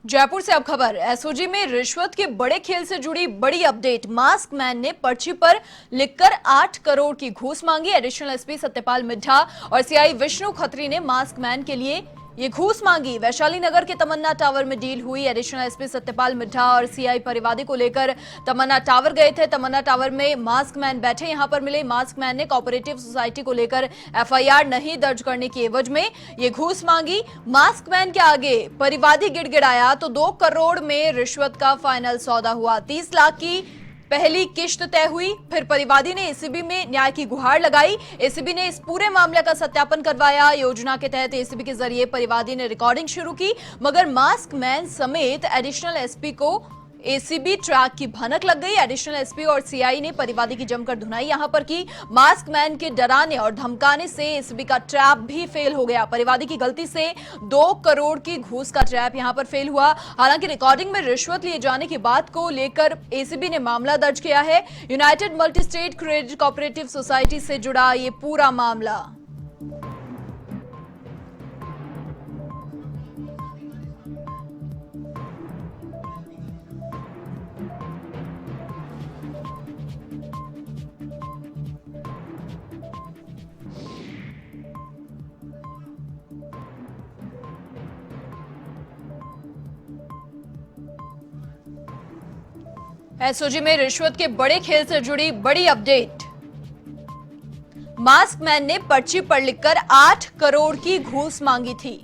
जयपुर से अब खबर। एसओजी में रिश्वत के बड़े खेल से जुड़ी बड़ी अपडेट। मास्क मैन ने पर्ची पर लिखकर 8 करोड़ की घूस मांगी। एडिशनल एसपी सत्यपाल मिड्ढा और सीआई विष्णु खत्री ने मास्क मैन के लिए ये घूस मांगी। वैशाली नगर के तमन्ना टावर में डील हुई। एडिशनल एसपी सत्यपाल मिड्ढा और सीआई परिवादी को लेकर तमन्ना टावर गए थे। तमन्ना टावर में मास्क मैन बैठे यहां पर मिले। मास्क मैन ने कोऑपरेटिव सोसाइटी को लेकर एफआईआर नहीं दर्ज करने की एवज में ये घूस मांगी। मास्क मैन के आगे परिवादी गिड़गिड़ाया तो 2 करोड़ में रिश्वत का फाइनल सौदा हुआ। 30 लाख की पहली किश्त तय हुई। फिर परिवादी ने एसीबी में न्याय की गुहार लगाई। एसीबी ने इस पूरे मामले का सत्यापन करवाया। योजना के तहत एसीबी के जरिए परिवादी ने रिकॉर्डिंग शुरू की, मगर मास्क मैन समेत एडिशनल एसपी को एसीबी ट्रैक की भनक लग गई। एडिशनल एसपी और सीआई ने परिवादी की जमकर धुनाई यहां पर की। मास्क मैन के डराने और धमकाने से एसीबी का ट्रैप भी फेल हो गया। परिवादी की गलती से 2 करोड़ की घूस का ट्रैप यहां पर फेल हुआ। हालांकि रिकॉर्डिंग में रिश्वत लिए जाने की बात को लेकर एसीबी ने मामला दर्ज किया है। United multi state credit cooperative society से जुड़ा ये पूरा मामला। एसओजी में रिश्वत के बड़े खेल से जुड़ी बड़ी अपडेट। मास्क मैन ने पर्ची पर लिखकर 8 करोड़ की घूस मांगी थी।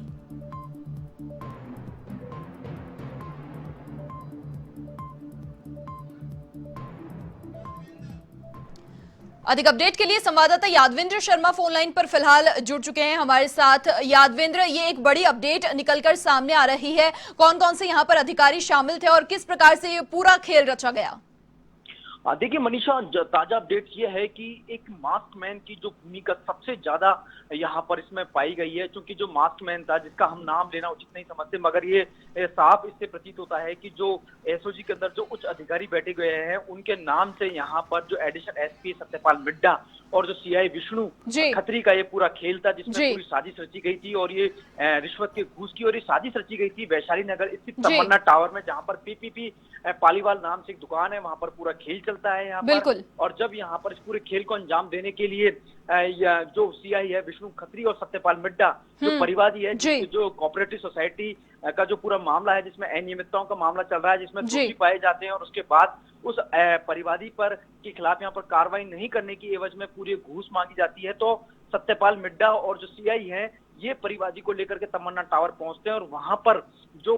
अधिक अपडेट के लिए संवाददाता यादवेंद्र शर्मा फोन लाइन पर फिलहाल जुड़ चुके हैं हमारे साथ। यादवेंद्र, ये एक बड़ी अपडेट निकलकर सामने आ रही है। कौन कौन से यहाँ पर अधिकारी शामिल थे और किस प्रकार से ये पूरा खेल रचा गया? देखिए मनीषा, ताजा अपडेट ये है कि एक मास्क मैन की जो भूमिका सबसे ज्यादा यहाँ पर इसमें पाई गई है, क्योंकि जो मास्क मैन था जिसका हम नाम लेना उचित नहीं समझते, मगर ये साफ इससे प्रतीत होता है कि जो एसओजी के अंदर जो उच्च अधिकारी बैठे गए हैं उनके नाम से यहाँ पर जो एडिशनल एसपी सत्यपाल मिड्ढा और जो सीआई विष्णु खत्री का ये पूरा खेल था, जिसमें पूरी साजिश रची गई थी और ये रिश्वत के घूस की और ये साजिश रची गई थी वैशाली नगर स्थित तमन्ना टावर में, जहां पर पीपीपी पालीवाल नाम से एक दुकान है, वहां पर पूरा खेल चलता है यहाँ पर। और जब यहाँ पर इस पूरे खेल को अंजाम देने के लिए जो सीआई है विष्णु खत्री और सत्यपाल मिड्ढा, जो परिवादी है, जो कोऑपरेटिव सोसाइटी का जो पूरा मामला है जिसमें अनियमितताओं का मामला चल रहा है, जिसमें दोषी पाए जाते हैं और उसके बाद उस परिवादी पर के खिलाफ यहाँ पर कार्रवाई नहीं करने की एवज में पूरी घूस मांगी जाती है, तो सत्यपाल मिड्ढा और जो सीआई है ये परिवादी को लेकर के तमन्ना टावर पहुंचते हैं और वहां पर जो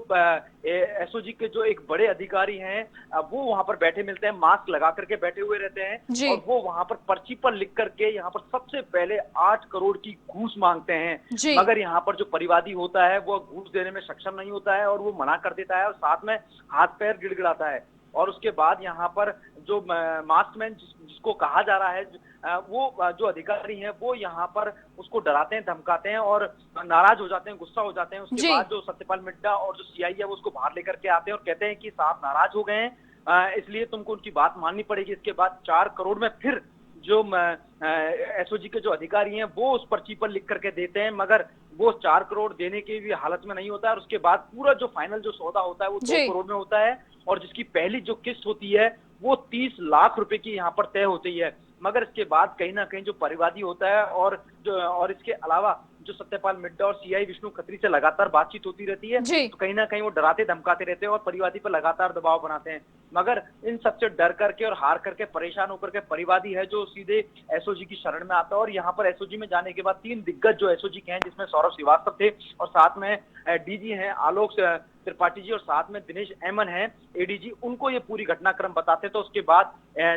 एसओजी के जो एक बड़े अधिकारी हैं वो वहां पर बैठे मिलते हैं, मास्क लगा करके बैठे हुए रहते हैं और वो वहां पर पर्ची पर लिख करके यहाँ पर सबसे पहले 8 करोड़ की घूस मांगते हैं। मगर यहाँ पर जो परिवादी होता है वो घूस देने में सक्षम नहीं होता है और वो मना कर देता है और साथ में हाथ पैर गिड़गिड़ाता है। और उसके बाद यहाँ पर जो मास्क मैन जिसको कहा जा रहा है वो जो अधिकारी हैं वो यहाँ पर उसको डराते हैं, धमकाते हैं और नाराज हो जाते हैं, गुस्सा हो जाते हैं। उसके बाद जो सत्यपाल मिड्ढा और जो सीआई है वो उसको बाहर लेकर के आते हैं और कहते हैं कि साहब नाराज हो गए हैं, इसलिए तुमको उनकी बात माननी पड़ेगी। इसके बाद 4 करोड़ में फिर जो एसओजी के जो अधिकारी हैं वो उस पर्ची पर लिख करके देते हैं, मगर वो 4 करोड़ देने की भी हालत में नहीं होता है। और उसके बाद पूरा जो फाइनल जो सौदा होता है वो 2 करोड़ में होता है और जिसकी पहली जो किस्त होती है वो 30 लाख रुपए की यहाँ पर तय होती है। मगर इसके बाद कहीं ना कहीं जो परिवादी होता है और इसके अलावा जो सत्यपाल मिड्ढा और सीआई विष्णु खत्री से लगातार बातचीत होती रहती है, तो कहीं ना कहीं वो डराते धमकाते रहते हैं और परिवादी पर लगातार दबाव बनाते हैं। मगर इन सबसे डर करके और हार करके परेशान होकर के परिवादी है जो सीधे एसओजी की शरण में आता है। और यहाँ पर एसओजी में जाने के बाद 3 दिग्गज जो एसओजी के हैं, जिसमें सौरभ श्रीवास्तव थे और साथ में डीजी हैं आलोक त्रिपाठी जी और साथ में दिनेश एमन है एडीजी, उनको ये पूरी घटनाक्रम बताते हैं। तो उसके बाद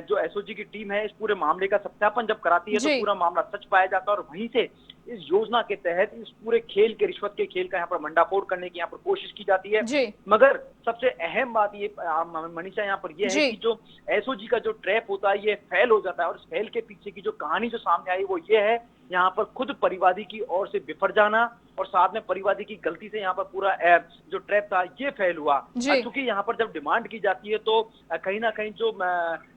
जो एसओजी की टीम है इस पूरे मामले का सत्यापन जब कराती है तो पूरा मामला सच पाया जाता है और वहीं से इस योजना के तहत इस पूरे खेल के रिश्वत के खेल का यहाँ पर मंडाफोड़ करने की यहाँ पर कोशिश की जाती है। मगर सबसे अहम बात ये मनीषा यहाँ पर ये है कि जो एसओजी का जो ट्रैप होता है ये फेल हो जाता है और इस फेल के पीछे की जो कहानी जो सामने आई वो ये है यहाँ पर खुद परिवादी की ओर से बिफर जाना और साथ में परिवादी की गलती से यहाँ पर पूरा जो ट्रैप था ये फेल हुआ। क्योंकि यहाँ पर जब डिमांड की जाती है तो कहीं ना कहीं जो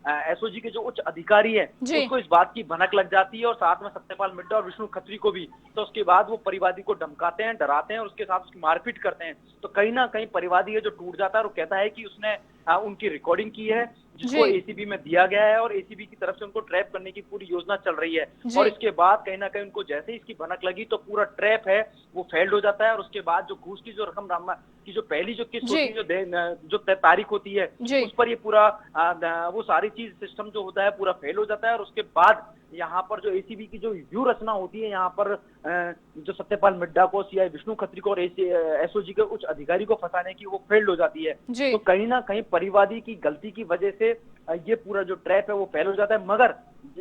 एसओजी के जो उच्च अधिकारी है उसको इस बात की भनक लग जाती है और साथ में सत्यपाल मिड्डा और विष्णु खत्री को भी। तो उसके बाद वो परिवादी को धमकाते हैं, डराते हैं और उसके साथ उसकी मारपीट करते हैं। तो कहीं ना कहीं परिवादी है जो टूट जाता है और कहता है कि उसने उनकी रिकॉर्डिंग की है जिसको एसीबी में दिया गया है और एसीबी की तरफ से उनको ट्रैप करने की पूरी योजना चल रही है। और इसके बाद कहीं ना कहीं उनको जैसे ही इसकी भनक लगी तो पूरा ट्रैप है वो फेल्ड हो जाता है और उसके बाद जो घूस की जो रकम की जो पहली जो किस्त होती है जो तारीख होती है उस पर ये पूरा वो सारी चीज सिस्टम जो होता है पूरा फेल हो जाता है। और उसके बाद यहाँ पर जो एसीबी की जो व्यू रचना होती है यहाँ पर जो सत्यपाल मिड्डा को, सीआई विष्णु खत्री को और एसओजी के उच्च अधिकारी को फंसाने की वो फेल्ड हो जाती है। तो कहीं ना कहीं परिवादी की गलती की वजह से ये पूरा जो ट्रैप है वो फेल हो जाता है। मगर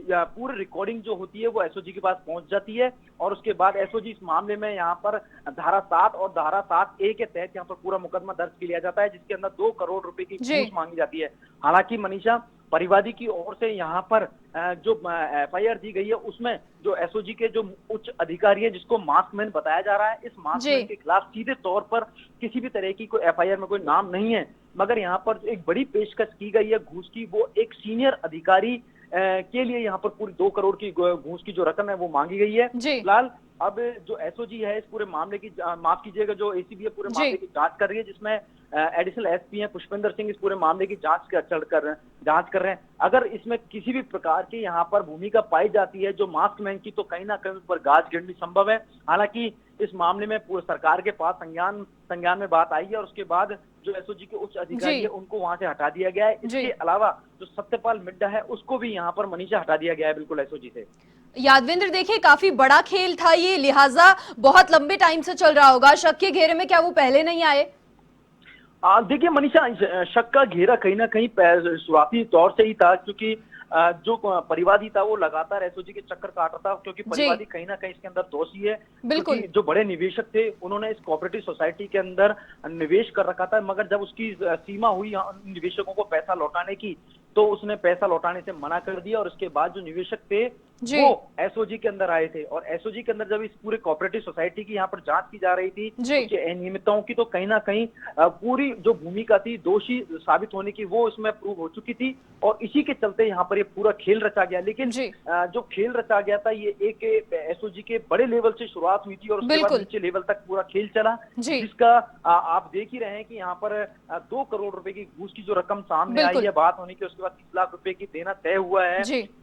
पूरी रिकॉर्डिंग जो होती है वो एसओजी के पास पहुंच जाती है और उसके बाद एसओजी इस मामले में यहाँ पर धारा 7 और धारा 7A के तहत यहाँ पर पूरा मुकदमा दर्ज किया जाता है जिसके अंदर 2 करोड़ रुपए की घूस मांगी जाती है। हालांकि मनीषा, परिवादी की ओर से यहाँ पर जो एफआईआर दी गई है उसमें जो एसओजी के जो उच्च अधिकारी है जिसको मास्कमैन बताया जा रहा है, इस मास्कमैन के खिलाफ सीधे तौर पर किसी भी तरह की कोई एफआईआर में कोई नाम नहीं है। मगर यहाँ पर एक बड़ी पेशकश की गई है घूस की, वो एक सीनियर अधिकारी के लिए यहाँ पर पूरी 2 करोड़ की घूस की जो रकम है वो मांगी गई है। फिलहाल अब जो एसओजी है इस पूरे मामले की, माफ कीजिएगा, जो एसीबी है पूरे मामले की जांच कर रही है जिसमें एडिशनल एसपी हैं पुष्पेंद्र सिंह इस पूरे मामले की जांच कर रहे हैं। अगर इसमें किसी भी प्रकार की यहाँ पर भूमिका पाई जाती है जो मास्कमैन की तो कहीं ना कहीं उस पर गाज गिरनी संभव है। हालांकि इस मामले में सरकार के पास संज्ञान में बात आई है और उसके बाद जो एसओजी के उच्च अधिकारी है उनको वहां से हटा दिया गया है। इसके अलावा जो सत्यपाल मिड्डा है उसको भी यहाँ पर मनीषा हटा दिया गया है बिल्कुल एसओजी से। यादवेंद्र, देखिए काफी बड़ा खेल था ये, लिहाजा बहुत लंबे टाइम से चल रहा होगा। शक के घेरे में क्या वो पहले नहीं आए? देखिए मनीषा, शक का घेरा कहीं ना कहीं शुरुआती तौर से ही था क्योंकि जो परिवादी था वो लगातार एसओजी के चक्कर काट रहा था क्योंकि परिवादी कहीं ना कहीं इसके अंदर दोषी है। क्योंकि जो बड़े निवेशक थे उन्होंने इस कोऑपरेटिव सोसाइटी के अंदर निवेश कर रखा था, मगर जब उसकी सीमा हुई निवेशकों को पैसा लौटाने की तो उसने पैसा लौटाने से मना कर दिया और उसके बाद जो निवेशक थे वो एसओजी के अंदर आए थे और एसओजी के अंदर जब इस पूरे कोऑपरेटिव सोसाइटी की यहाँ पर जांच की जा रही थी उसके अनियमितताओं की, तो कहीं ना कहीं पूरी जो भूमिका थी दोषी साबित होने की वो इसमें प्रूव हो चुकी थी और इसी के चलते यहाँ पर ये पूरा खेल रचा गया। लेकिन जो खेल रचा गया था ये एक एसओजी के बड़े लेवल से शुरुआत हुई थी और उसके बाद नीचे लेवल तक पूरा खेल चला, जिसका आप देख ही रहे हैं कि यहाँ पर 2 करोड़ रुपए की घूस की जो रकम सामने आई है, बात होने के उसके बाद 30 लाख रुपए की देना तय हुआ है।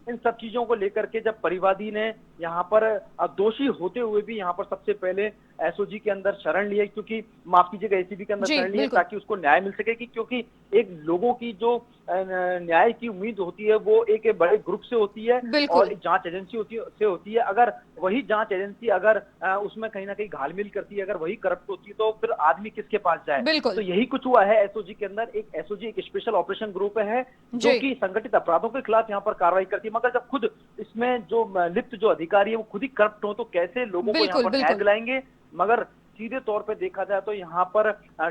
इन सब चीजों को लेकर के जब परिवादी ने यहाँ पर दोषी होते हुए भी यहाँ पर सबसे पहले एसओजी के अंदर शरण लिया, क्योंकि माफ कीजिएगा एसीबी के अंदर शरण लिया ताकि उसको न्याय मिल सके क्योंकि एक लोगों की जो न्याय की उम्मीद होती है वो एक बड़े ग्रुप से होती है और एक जांच एजेंसी होती है। अगर वही जांच एजेंसी अगर उसमें कहीं ना कहीं घालमेल करती है, अगर वही करप्ट होती है तो फिर आदमी किसके पास जाए। तो यही कुछ हुआ है एसओजी के अंदर। एसओजी एक स्पेशल ऑपरेशन ग्रुप है जो कि संगठित अपराधों के खिलाफ यहाँ पर कार्रवाई करती है, मगर जब खुद इसमें जो लिप्त जो अधिकारी है वो खुद ही करप्ट हो तो कैसे लोगों को यहाँ पर न्याय दिलाएंगे। मगर सीधे तौर पे देखा जाए तो यहाँ पर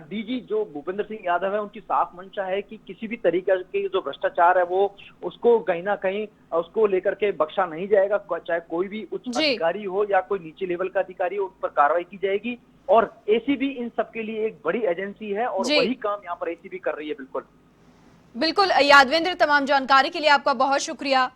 डीजी जो भूपेंद्र सिंह यादव है उनकी साफ मंशा है कि किसी भी तरीके के जो भ्रष्टाचार है वो उसको कहीं ना कहीं उसको लेकर के बख्शा नहीं जाएगा, चाहे कोई भी उच्च अधिकारी हो या कोई नीचे लेवल का अधिकारी हो, उस पर कार्रवाई की जाएगी। और एसीबी इन सबके लिए एक बड़ी एजेंसी है और वही काम यहाँ पर एसीबी कर रही है। बिल्कुल यादवेंद्र, तमाम जानकारी के लिए आपका बहुत शुक्रिया।